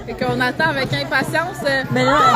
et qu'on attend avec impatience. Mais là...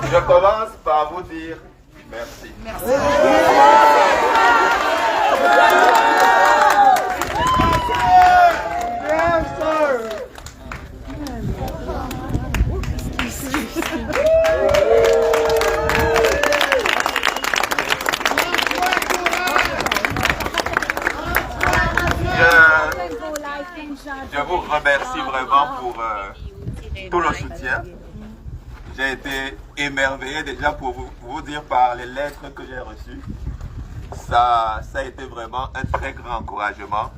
Je commence par vous dire merci. Merci. Je vous remercie vraiment pour tout le soutien. J'ai été émerveillé déjà pour vous dire par les lettres que j'ai reçues. Ça a été vraiment un très grand encouragement.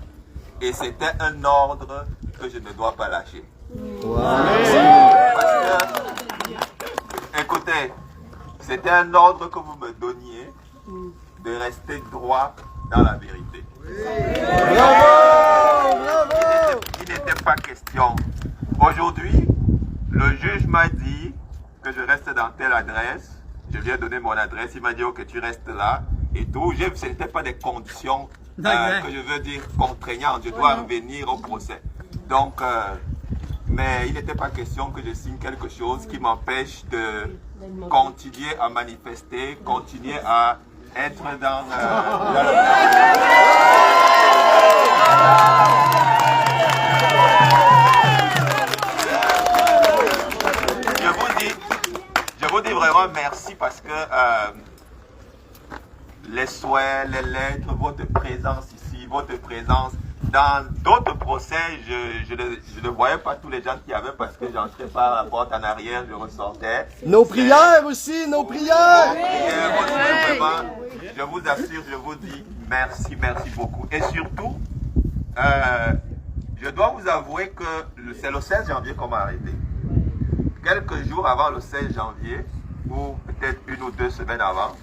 Et c'était un ordre que je ne dois pas lâcher. Wow. Parce que, écoutez, c'était un ordre que vous me donniez de rester droit dans la vérité. Il n'était pas question. Aujourd'hui, le juge m'a dit que je reste dans telle adresse. Je lui ai donné mon adresse. Il m'a dit que tu restes là et tout. Ce n'était pas des conditions que je veux dire contraignantes. Je dois revenir au procès. Donc, mais il n'était pas question que je signe quelque chose qui m'empêche de continuer à manifester, continuer à être dans Je vous dis, vraiment merci parce que les souhaits, les lettres, votre présence ici, votre présence dans d'autres procès, je ne voyais pas tous les gens qu'il y avait parce que j'entrais par la porte en arrière, je ressortais. Nos prières aussi, nos prières! Vraiment, je vous assure, je vous dis merci, merci beaucoup. Et surtout, je dois vous avouer que c'est le 16 janvier qu'on m'a arrêté. Quelques jours avant le 16 janvier, ou peut-être 1 ou 2 semaines avant,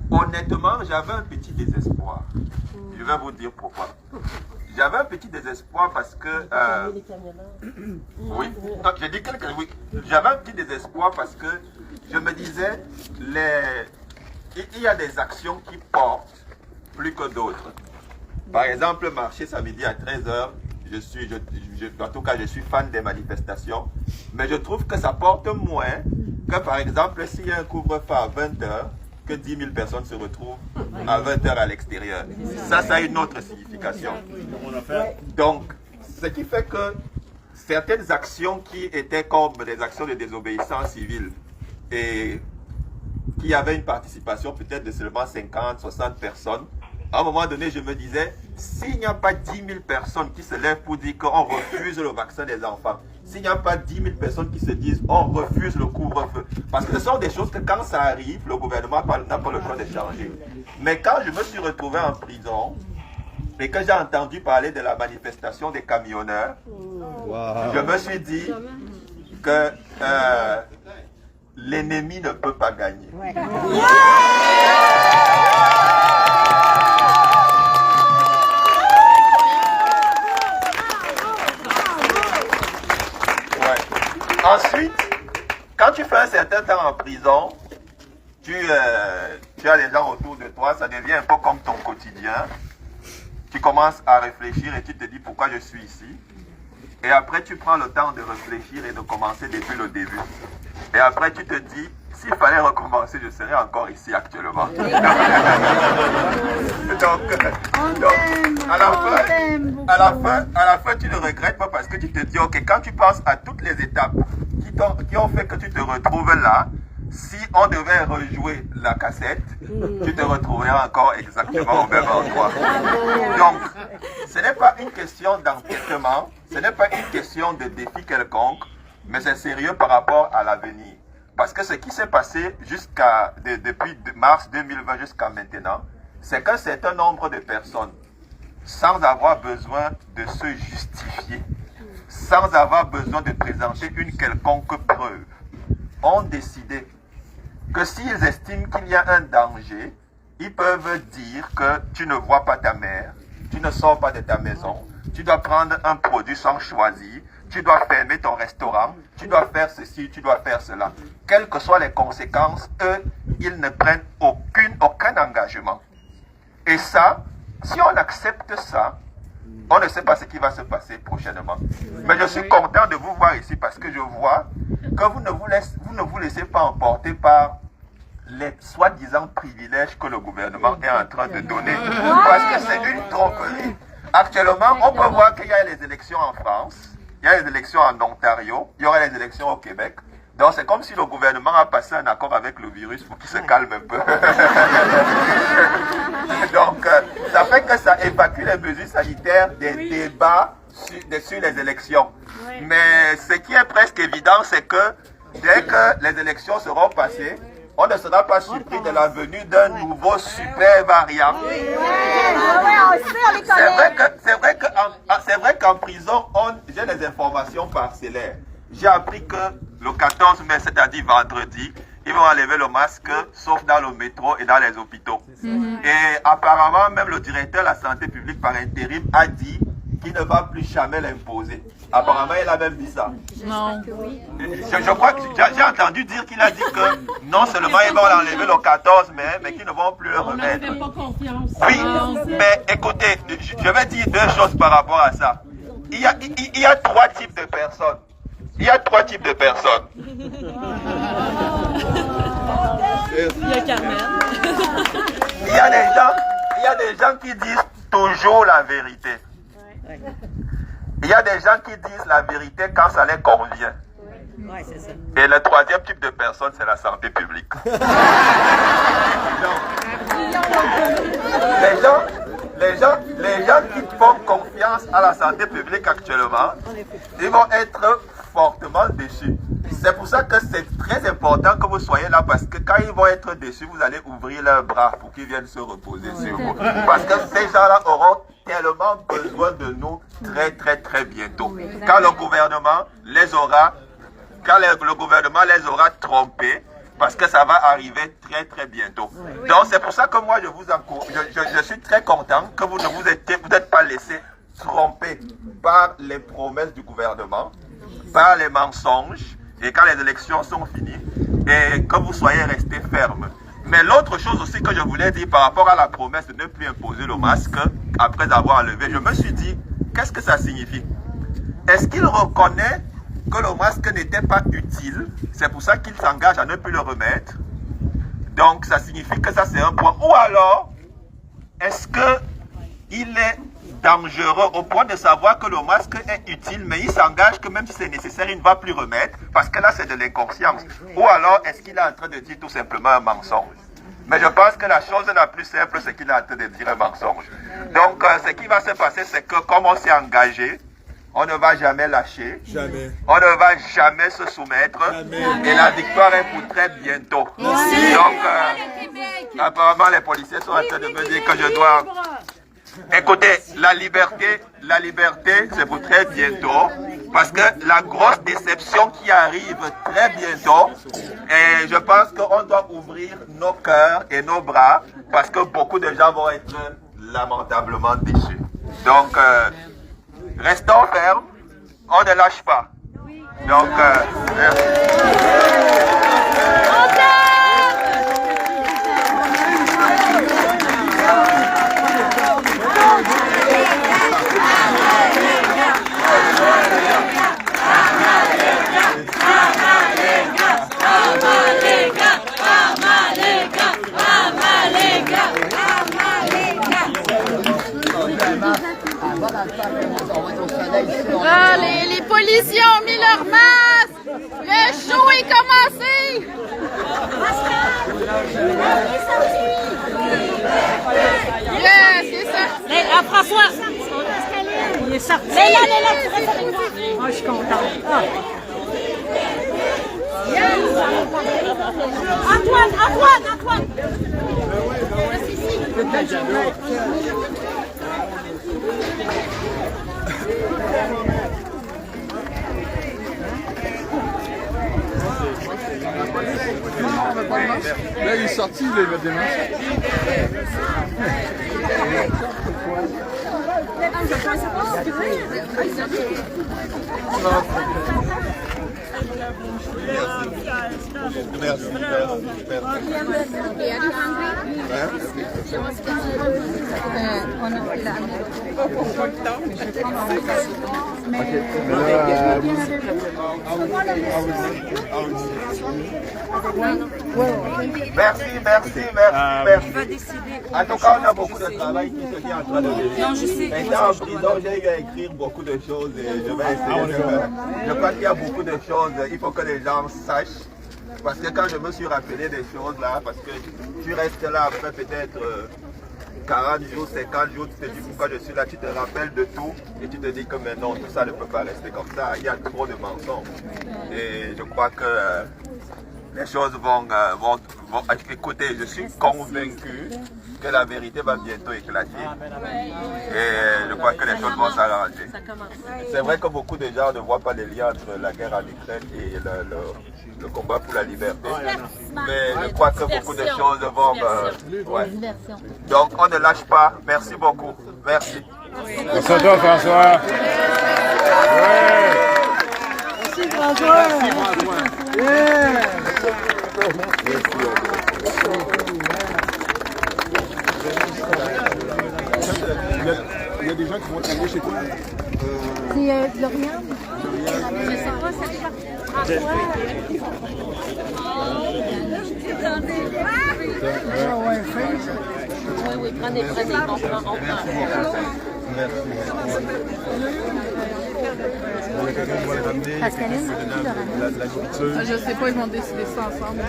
honnêtement, j'avais un petit désespoir. Je vais vous dire pourquoi. J'avais un petit désespoir parce que... oui, donc, j'ai dit oui. J'avais un petit désespoir parce que je me disais, il y a des actions qui portent plus que d'autres. Par exemple, marcher samedi à 13h, en tout cas, je suis fan des manifestations, mais je trouve que ça porte moins que, par exemple, s'il y a un couvre-feu à 20h, que 10 000 personnes se retrouvent à 20h à l'extérieur. Ça a une autre signification. Donc, ce qui fait que certaines actions qui étaient comme des actions de désobéissance civile et qui avaient une participation peut-être de seulement 50, 60 personnes, à un moment donné, je me disais, s'il n'y a pas 10 000 personnes qui se lèvent pour dire qu'on refuse le vaccin des enfants, s'il n'y a pas 10 000 personnes qui se disent on refuse le couvre-feu, parce que ce sont des choses que quand ça arrive, le gouvernement n'a pas le choix de changer. Mais quand je me suis retrouvé en prison et que j'ai entendu parler de la manifestation des camionneurs, je me suis dit que l'ennemi ne peut pas gagner. Ensuite, quand tu fais un certain temps en prison, tu as des gens autour de toi, ça devient un peu comme ton quotidien. Tu commences à réfléchir et tu te dis pourquoi je suis ici. Et après, tu prends le temps de réfléchir et de commencer depuis le début. Et après, tu te dis, s'il fallait recommencer, je serais encore ici actuellement. À la fin, tu ne regrettes pas parce que tu te dis, ok, quand tu penses à toutes les étapes qui ont fait que tu te retrouves là, si on devait rejouer la cassette, tu te retrouverais encore exactement au même endroit. Donc, ce n'est pas une question d'entêtement, ce n'est pas une question de défi quelconque, mais c'est sérieux par rapport à l'avenir. Parce que ce qui s'est passé depuis mars 2020 jusqu'à maintenant, c'est qu'un certain nombre de personnes, sans avoir besoin de se justifier, sans avoir besoin de présenter une quelconque preuve, ont décidé que s'ils estiment qu'il y a un danger, ils peuvent dire que tu ne vois pas ta mère, tu ne sors pas de ta maison, tu dois prendre un produit sans choisir, tu dois fermer ton restaurant, tu dois faire ceci, tu dois faire cela. Quelles que soient les conséquences, eux, ils ne prennent aucun engagement. Et ça, si on accepte ça, on ne sait pas ce qui va se passer prochainement. Mais je suis content de vous voir ici parce que je vois que vous ne vous laissez pas emporter par les soi-disant privilèges que le gouvernement est en train de donner. Parce que c'est une tromperie. Actuellement, on peut voir qu'il y a les élections en France, il y a les élections en Ontario, il y aura les élections au Québec. Donc c'est comme si le gouvernement a passé un accord avec le virus pour qu'il se calme un peu. Donc ça fait que ça évacue les mesures sanitaires des débats sur les élections. Mais ce qui est presque évident, c'est que dès que les élections seront passées, on ne sera pas surpris de la venue d'un nouveau super variant. C'est vrai qu'en prison, j'ai des informations parcellaires. J'ai appris que le 14 mai, c'est-à-dire vendredi, ils vont enlever le masque, sauf dans le métro et dans les hôpitaux. Et apparemment, même le directeur de la santé publique par intérim a dit qu'il ne va plus jamais l'imposer. Apparemment, il a même dit ça. Non. Je crois que j'ai entendu dire qu'il a dit que non seulement ils vont l'enlever le 14 mai, mais qu'ils ne vont plus le remettre. On n'a pas confiance. Oui, mais écoutez, je vais dire deux choses par rapport à ça. Il y a trois types de personnes. Il y a trois types de personnes. Il y a Carmen. Il y a des gens qui disent toujours la vérité. Il y a des gens qui disent la vérité quand ça les convient. Ouais, c'est ça. Et le troisième type de personne, c'est la santé publique. Les gens qui font confiance à la santé publique actuellement, ils vont être fortement déçus. C'est pour ça que c'est très important que vous soyez là, parce que quand ils vont être déçus, vous allez ouvrir leurs bras pour qu'ils viennent se reposer sur vous. Parce que ces gens-là auront tellement besoin de nous très bientôt. Quand le gouvernement les aura trompés, parce que ça va arriver très bientôt. Donc c'est pour ça que moi je suis très content que vous n'êtes pas laissé tromper par les promesses du gouvernement, par les mensonges, et quand les élections sont finies, et que vous soyez restés fermes. Mais l'autre chose aussi que je voulais dire par rapport à la promesse de ne plus imposer le masque après avoir enlevé, je me suis dit, qu'est-ce que ça signifie? Est-ce qu'il reconnaît que le masque n'était pas utile? C'est pour ça qu'il s'engage à ne plus le remettre. Donc ça signifie que ça c'est un point. Ou alors, est-ce qu'il est dangereux au point de savoir que le masque est utile, mais il s'engage que même si c'est nécessaire, il ne va plus remettre, parce que là c'est de l'inconscience? Ou alors, est-ce qu'il est en train de dire tout simplement un mensonge? Mais je pense que la chose la plus simple, c'est qu'il est en train de dire un mensonge. Donc, ce qui va se passer, c'est que comme on s'est engagé, on ne va jamais lâcher. Jamais. On ne va jamais se soumettre. Jamais. Et la victoire est pour très bientôt. Donc, apparemment, les policiers sont en train de me dire que je dois... Écoutez, la liberté, c'est pour très bientôt. Parce que la grosse déception qui arrive très bientôt, et je pense qu'on doit ouvrir nos cœurs et nos bras, parce que beaucoup de gens vont être lamentablement déçus. Donc, restons fermes, on ne lâche pas. Donc, merci. Ah, les policiers ont mis leur masque. Le show est commencé. Yes, c'est ça. Mais, François, il est sorti. Mais là, tu restes avec moi. Moi, je suis contente. Ah. Antoine. Là, il est sorti, il va des masques. Merci. En tout cas, on a beaucoup de travail qui se fait en train de venir. Non, je sais. Étant en prison, j'ai eu à écrire beaucoup de choses et je vais essayer de faire. Je crois qu'il y a beaucoup de choses, il faut que les gens sachent. Parce que quand je me suis rappelé des choses là, parce que tu restes là après peut-être 40 jours, 50 jours, tu te dis pourquoi je suis là, tu te rappelles de tout et tu te dis que maintenant tout ça ne peut pas rester comme ça, il y a trop de mensonges. Et je crois que les choses vont écoutez, je suis convaincu que la vérité va bientôt éclater. Et je crois que les choses vont s'arranger. C'est vrai que beaucoup de gens ne voient pas les liens entre la guerre en Ukraine et le combat pour la liberté. Mais je crois que beaucoup de choses vont... ouais. Donc on ne lâche pas. Merci beaucoup. Merci. Merci à toi, François. Merci, François. Il y a des gens qui vont travailler chez toi. C'est Lauriane. Je sais pas, c'est Oui, prenez, on prend. Merci. Il y a quelqu'un qui va les ramener, quelqu'un qui va donner la nourriture. Je sais pas, ils vont décider ça ensemble.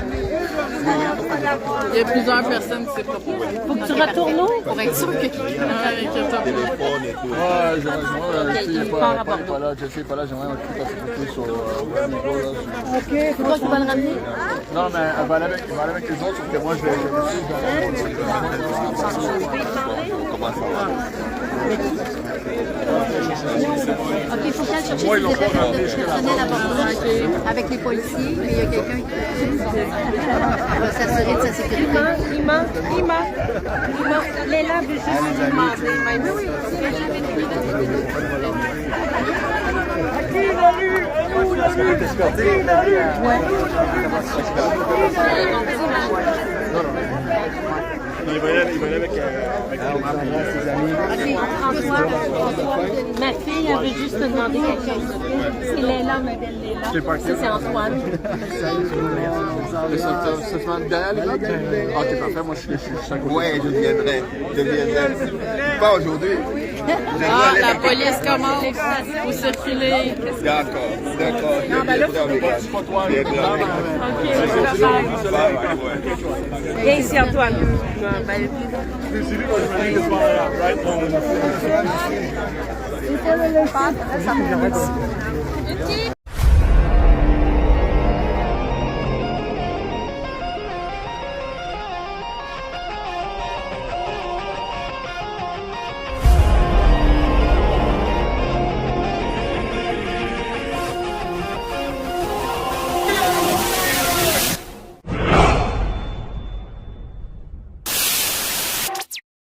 Il y a plusieurs personnes qui s'est proposées. Faut que tu retournes où? Pour être sûr que Téléphone et tout. Ouais, j'aimerais, il n'est pas là, Jesse n'est pas là, j'aimerais un truc à s'occuper sur Ok, c'est toi qui vas le ramener? Non, mais elle va aller avec les autres, sauf que moi je vais comment ça va? OK, il faut qu'elle cherche des événements de personnel à bord avec les policiers, mais il y a quelqu'un qui va s'assurer de sa sécurité. Il manque. Léla veut juste lui demander, même si. Il va aller avec ses amis. François, ma fille, elle veut juste te demander quelque chose. C'est Léla, ma belle Léla. Ça, c'est Antoine. Ça se met derrière les gars? Ok, parfait, moi je suis à côté. Ouais, je viendrai. Pas aujourd'hui. Ah, la police commence. Vous circulez. D'accord. Non, ben là, C'est pas toi, viens ici, Antoine. c'est lui que je me dis que tu vas là, right?